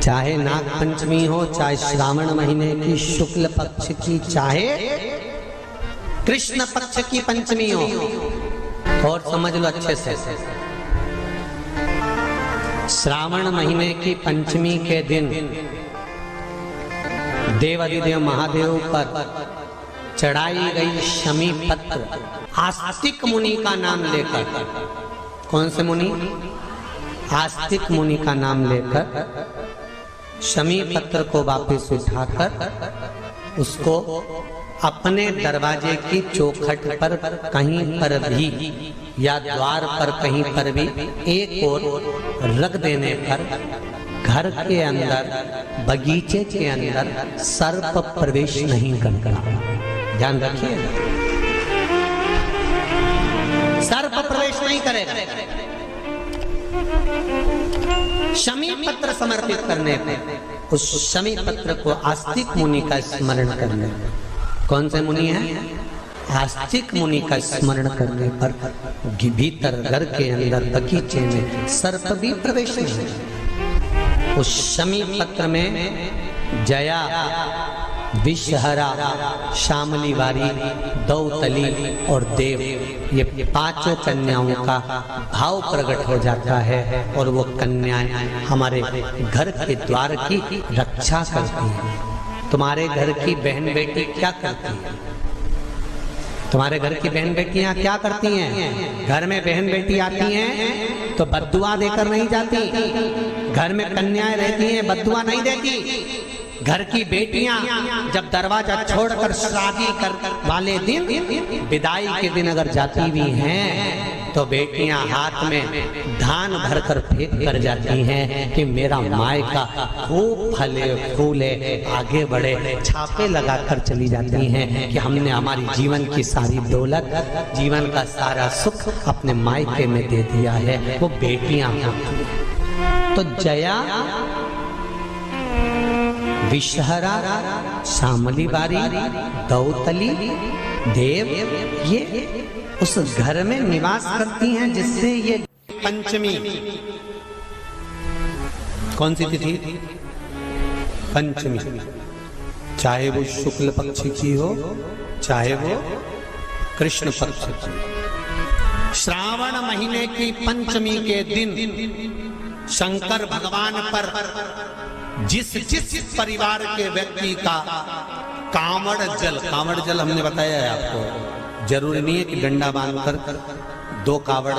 चाहे नाग पंचमी हो, चाहे श्रावण महीने की शुक्ल पक्ष की, चाहे कृष्ण पक्ष की पंचमी हो, और समझ लो अच्छे से, श्रावण महीने की पंचमी के दिन देवाधिदेव महादेव पर चढ़ाई गई शमी पत्र आस्तिक मुनि का नाम लेकर, कौन से मुनि? आस्तिक मुनि का नाम लेकर शमी पत्र को वापस उठाकर उसको अपने दरवाजे की चौखट पर कहीं पर भी या द्वार पर कहीं पर भी एक ओर रख देने पर घर के अंदर, बगीचे के अंदर सर्प प्रवेश नहीं करता। ध्यान रखिए, सर्प प्रवेश नहीं करेगा। शमी पत्र समर्पित करने पर, उस शमी पत्र को आस्तिक मुनि का स्मरण करने, कौन से मुनि हैं? आस्तिक मुनि का स्मरण करने पर भीतर घर के अंदर बगीचे में सर्प भी प्रवेश नहीं। उस शमी पत्र में जया, विषहरा, शामली वारी, दौतली और देव, ये पांचों कन्याओं का भाव प्रकट हो जाता है और वो कन्याएं हमारे घर के द्वार की रक्षा करती हैं। तुम्हारे घर की बहन बेटी क्या करती है? तुम्हारे घर की बहन बेटियां क्या करती हैं? घर में बहन बेटी आती हैं तो बद्दुआ देकर नहीं जाती। घर में कन्याएं रहती हैं, बद्दुआ नहीं देती। घर की बेटियां जब दरवाजा छोड़कर शादी कर वाले दिन, विदाई के दिन अगर जाती भी हैं तो बेटियां हाथ में धान भरकर फेंक कर जाती हैं कि मेरा मायका खूब फले फूले, आगे बढ़े। छापे लगाकर चली जाती हैं कि हमने हमारी जीवन की सारी दौलत, जीवन का सारा सुख अपने मायके में दे दिया है। वो बेटियां तो जया, विषहरा, शामली बारी, दौतली, देव, ये उस घर में निवास करती हैं जिससे ये पंचमी, कौन सी तिथि? पंचमी, चाहे वो शुक्ल पक्ष की हो, चाहे वो कृष्ण पक्ष की। श्रावण महीने की पंचमी के दिन शंकर भगवान पर जिस परिवार के व्यक्ति का कांवड़ जल हमने बताया है आपको, जरूरी नहीं है कि डंडा बांधकर 2 कावड़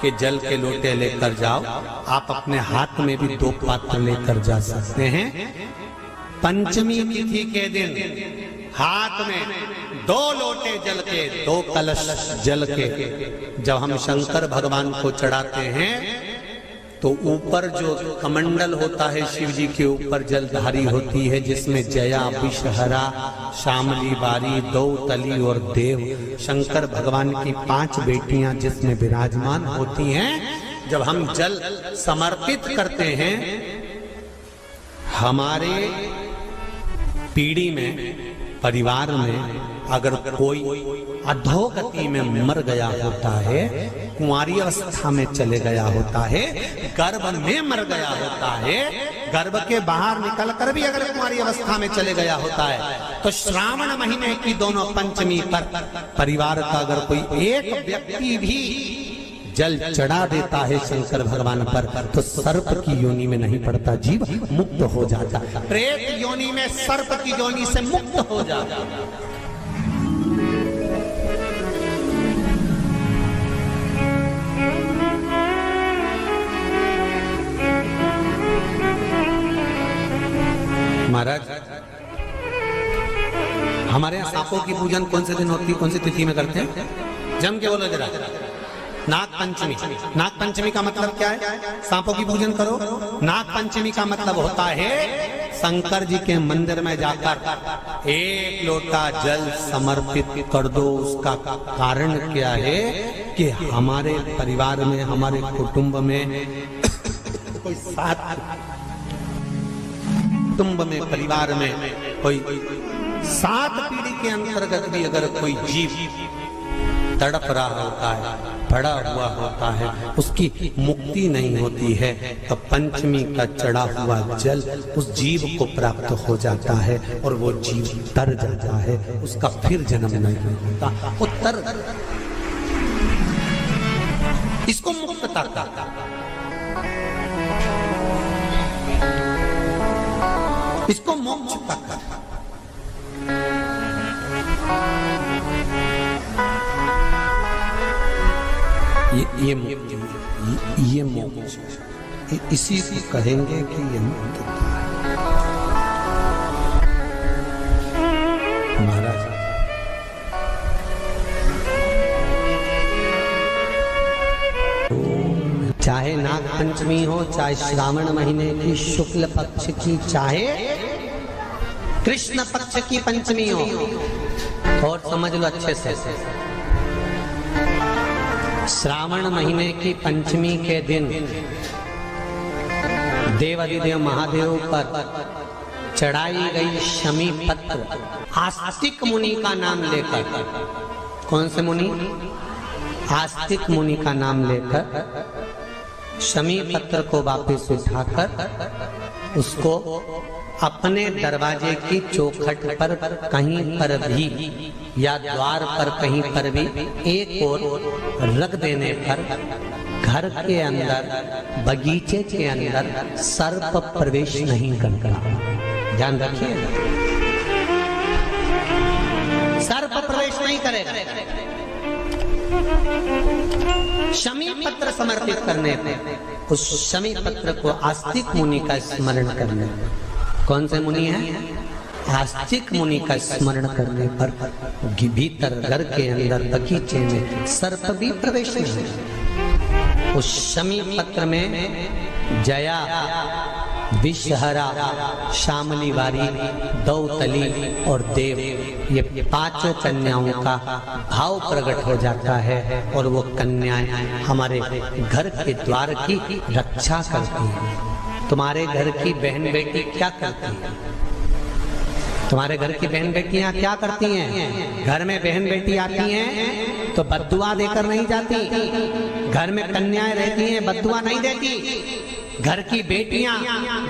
के जल के लोटे लेकर जाओ, आप अपने हाथ में भी 2 पात्र लेकर जा सकते हैं। पंचमी तिथि के दिन हाथ में 2 लोटे जल के, 2 कलश जल के जब हम शंकर भगवान को चढ़ाते हैं तो ऊपर जो कमंडल होता है शिव जी के ऊपर जलधारी होती है, जिसमें जया, विषहरा, शामली बारी, दौतली और देव, शंकर भगवान की 5 बेटियां जिसमें विराजमान होती हैं। जब हम जल समर्पित करते हैं, हमारे पीढ़ी में, परिवार में अगर कोई अधोगति में मर गया होता है, कुंवारी अवस्था में चले गया होता है, गर्भ में मर गया होता है, गर्भ के बाहर निकलकर भी अगर कुंवारी अवस्था में चले गया होता है, तो श्रावण महीने की दोनों पंचमी पर परिवार का अगर कोई एक व्यक्ति भी जल चढ़ा देता है शंकर भगवान पर, तो सर्प की योनि में नहीं पड़ता, जीव मुक्त हो जाता, प्रेत योनि में, सर्प की योनि से मुक्त हो जाता। महाराज, हमारे यहाँ सांपों की पूजन कौन से दिन होती है, कौन सी तिथि में करते हैं? जम के बोलो जरा। नाग पंचमी। नाग पंचमी का मतलब क्या है? सांपों की पूजन करो। नाग पंचमी का मतलब होता है शंकर जी के मंदिर में जाकर 1 लोटा जल समर्पित कर दो। उसका कारण क्या है कि हमारे परिवार में, हमारे कुटुंब में कोई 7 कुटुंब में, परिवार में कोई 7 पीढ़ी के अंतर्गत भी अगर कोई जीव तड़प रहा होता है, पड़ा हुआ होता है, उसकी मुक्ति नहीं होती है, तो पंचमी का चढ़ा हुआ जल उस जीव को प्राप्त हो जाता है और वो जीव तर जाता है, उसका फिर जन्म नहीं होता, वो तर, इसको मुक्तता कहता है, इसको मोक्ष कहता है। ये मोक्ष, इसी को कहेंगे कि ये मुक्तता है। महाराज चाहे नाग पंचमी हो, चाहे श्रावण महीने की शुक्ल पक्ष की, चाहे कृष्ण पक्ष की पंचमी हो, और समझ लो अच्छे से, श्रावण महीने की पंचमी के दिन देवाधिदेव महादेव पर चढ़ाई गई शमी पत्र आस्तिक मुनि का नाम लेकर, कौन से मुनि? आस्तिक मुनि का नाम लेकर शमी पत्र को वापस उठाकर उसको अपने दरवाजे की चौखट पर कहीं पर भी या द्वार पर कहीं पर भी एक ओर रख देने पर घर के अंदर, बगीचे के अंदर सर्प प्रवेश नहीं करता। ध्यान रखिए, सर्प प्रवेश नहीं करेगा। शमी पत्र समर्पित करने पर, उस शमी पत्र को आस्तिक मुनि का स्मरण करने, कौन से मुनि है? आस्तिक मुनि का स्मरण करने पर भीतर घर के अंदर बगीचे में सर्प भी प्रवेश नहीं। उस शमी पत्र में जया, विषहरा, शामली वारी, दौतली और देव, ये पांचों कन्याओं का भाव प्रकट हो जाता है और वो कन्याएं हमारे घर के द्वार की रक्षा करती हैं। तुम्हारे घर की बहन बेटी क्या करती है? तुम्हारे घर की बहन बेटियां क्या करती हैं? घर में बहन बेटी आती हैं तो बद्दुआ देकर नहीं जाती। घर में कन्याएं रहती हैं, बद्दुआ नहीं देती। घर की बेटियां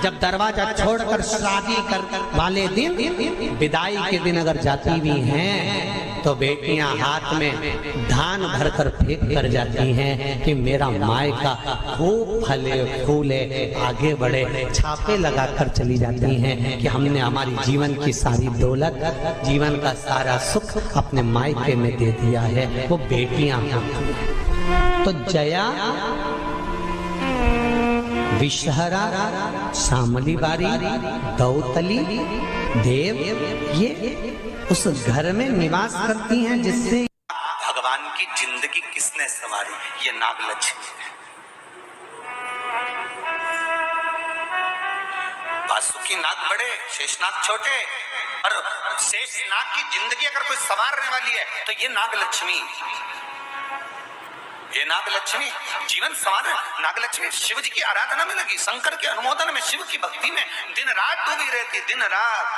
जब दरवाजा छोड़कर शादी कर वाले दिन, विदाई के दिन अगर जाती भी हैं तो बेटियां हाथ में धान भरकर फेंक कर जाती हैं कि मेरा मायका खूब फले फूले आगे बढ़े। छापे लगाकर चली जाती हैं कि हमने हमारी जीवन की सारी दौलत, जीवन का सारा सुख अपने मायके में दे दिया है। वो बेटियां होती हैं। तो जया, विषहरा, शामली बारी, दौतली, देव, ये उस घर में निवास करती हैं जिससे भगवान की जिंदगी किसने संवारी? ये नागलक्ष्मी है। वासुकी नाग बड़े, शेषनाग छोटे, और शेषनाग की जिंदगी अगर कोई संवारने वाली है तो ये नागलक्ष्मी, ये नागलक्ष्मी जीवन संवार। नागलक्ष्मी शिव जी की आराधना में लगी, शंकर के अनुमोदन में, शिव की भक्ति में दिन रात डूबी रहती, दिन रात।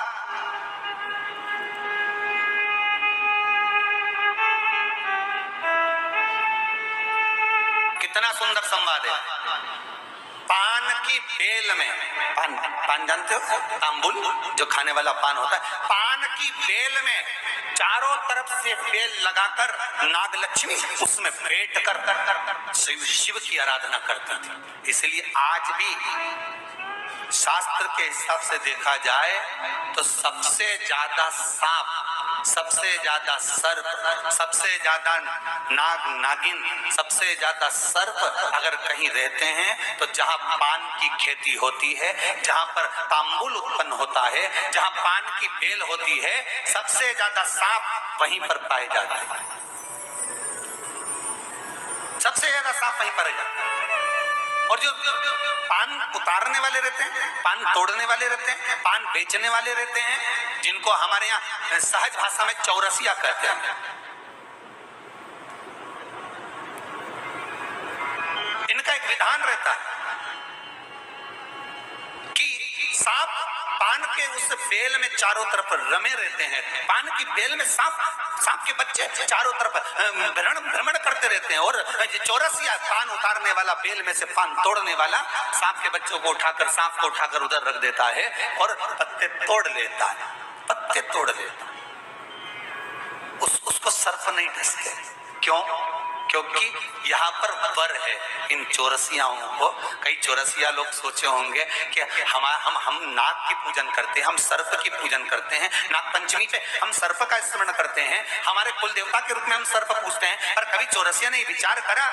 कितना सुंदर संवाद है। पान की बेल में, पान जानते हो? तांबुल, जो खाने वाला पान होता है। पान की बेल में चारों तरफ से बेल लगाकर नागलक्ष्मी उसमें बैठ कर शिव की आराधना करती थी। इसलिए आज भी शास्त्र के हिसाब से देखा जाए तो सबसे ज्यादा सांप, सबसे ज्यादा सर्प, सबसे ज्यादा नाग नागिन, सबसे ज्यादा सर्प अगर कहीं रहते हैं तो जहां पान की खेती होती है, जहां पर तांबुल उत्पन्न होता है, जहां पान की बेल होती है, सबसे ज्यादा सांप वहीं पर पाए जाते हैं। सबसे ज्यादा सांप वहीं पर जाते हैं। और जो पान उतारने वाले रहते हैं, पान तोड़ने वाले रहते हैं, पान बेचने वाले रहते हैं, जिनको हमारे यहाँ सहज भाषा में चौरसिया कहते हैं, इनका एक विधान रहता है कि सांप पान के उस बेल में चारों तरफ रमे रहते हैं। पान की बेल में सांप के बच्चे चारों तरफ भ्रमण करते रहते हैं, और चौरसिया पान उतारने वाला, बेल में से पान तोड़ने वाला सांप के बच्चों को उठाकर, सांप को उठाकर उधर रख देता है और पत्ते तोड़ लेता है, पत्ते तोड़ लेता। उसको सर्प नहीं डसते। क्यों? क्योंकि यहाँ पर वर है इन चौरसियाओं को। कई चौरसिया लोग सोचे होंगे कि हम नाग की पूजन करते हैं, हम सर्प की पूजन करते हैं, नाग पंचमी पे हम सर्प का स्मरण करते हैं, हमारे कुल देवता के रूप में हम सर्प पूजते हैं। पर कभी चौरसिया ने विचार करा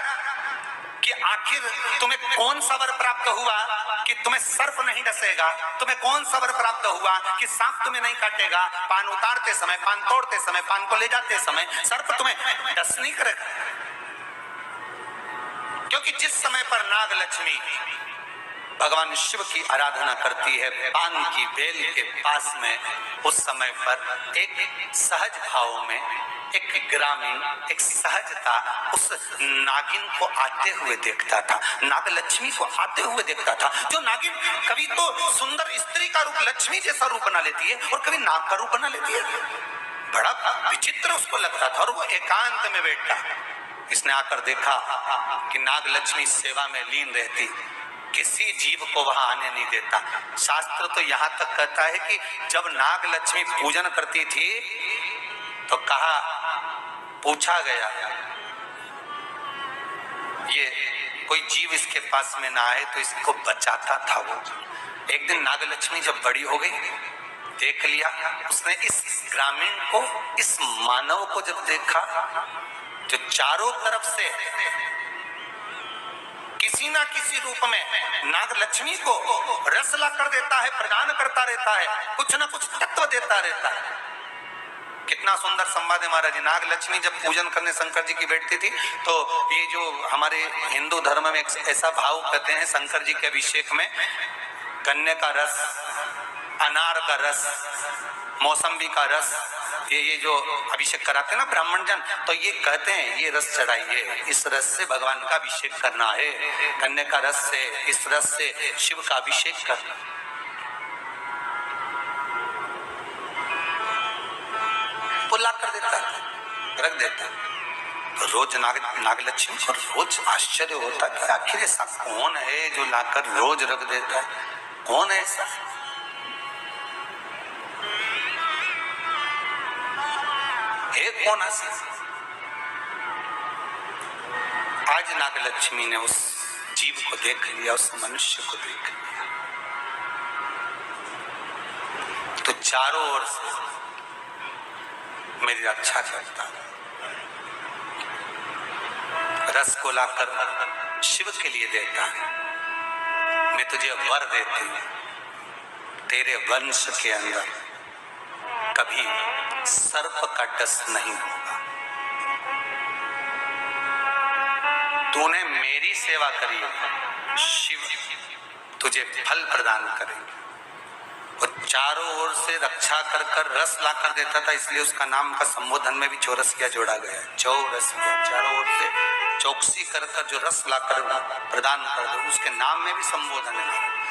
कि आखिर तुम्हें कौन सा वर प्राप्त हुआ कि तुम्हें सर्प नहीं डसेगा? तुम्हें कौन सा वर प्राप्त हुआ कि सांप तुम्हें नहीं काटेगा? पान उतारते समय, पान तोड़ते समय, पान को ले जाते समय सर्प तुम्हें डस नहीं करेगा। क्योंकि जिस समय पर नाग लक्ष्मी भगवान शिव की आराधना करती है पान की बेल के पास में, उस समय पर एक सहज भाव में, एक ग्रामीण, एक सहजता उस नागिन को आते हुए देखता था, नाग लक्ष्मी को आते हुए देखता था। जो नागिन कभी तो सुंदर स्त्री का रूप, लक्ष्मी जैसा रूप बना लेती है, और कभी नाग का रूप बना लेती है। बड़ा विचित्र उसको लगता था। और वो एकांत में बैठा, इसने आकर देखा कि नाग लक्ष्मी सेवा में लीन रहती, किसी जीव को वहां आने नहीं देता। शास्त्र तो यहां तक कहता है कि जब नाग लक्ष्मी पूजन करती थी तो कहा, पूछा गया ये कोई जीव इसके पास में ना आए तो इसको बचाता था वो। एक दिन नाग लक्ष्मी जब बड़ी हो गई, देख लिया उसने इस ग्रामीण को, इस मानव को जब देखा जो चारों तरफ से किसी ना किसी रूप में नाग लक्ष्मी को रस ला कर देता है, प्रदान करता रहता है, कुछ ना कुछ तत्व देता रहता है। कितना सुंदर संवाद है महाराज जी। नाग लक्ष्मी जब पूजन करने शंकर जी की बैठती थी तो ये जो हमारे हिंदू धर्म में एक ऐसा भाव कहते हैं, शंकर जी के अभिषेक में गन्ने का रस, अनार का रस, मौसम्बी का रस, ये जो अभिषेक कराते हैं ना ब्राह्मण जन, तो ये कहते हैं ये रस चढ़ाइए, इस रस से भगवान का अभिषेक करना है, गन्ने का रस से, इस रस से शिव का अभिषेक करना। ला कर देता है, रख देता है। तो रोज नाग लक्ष्मी को रोज आश्चर्य होता कि आखिर ऐसा कौन है जो लाकर रोज रख देता है? कौन है ऐसा? है कौन ऐसा? आज नाग लक्ष्मी ने उस जीव को देख लिया, उस मनुष्य को देख लिया, तो चारों ओर से मेरी रक्षा करता, रस को लाकर शिव के लिए देता है। मैं तुझे वर देती हूं, तेरे वंश के अंदर कभी सर्प का डस नहीं होगा। तूने मेरी सेवा करी, शिव तुझे फल प्रदान करेंगे। और चारों ओर से रक्षा कर कर रस ला कर देता था, इसलिए उसका नाम का संबोधन में भी चौरसिया जोड़ा गया है। चौरसिया, चारों ओर से चौकसी कर कर जो रस ला कर प्रदान कर दे, उसके नाम में भी संबोधन है।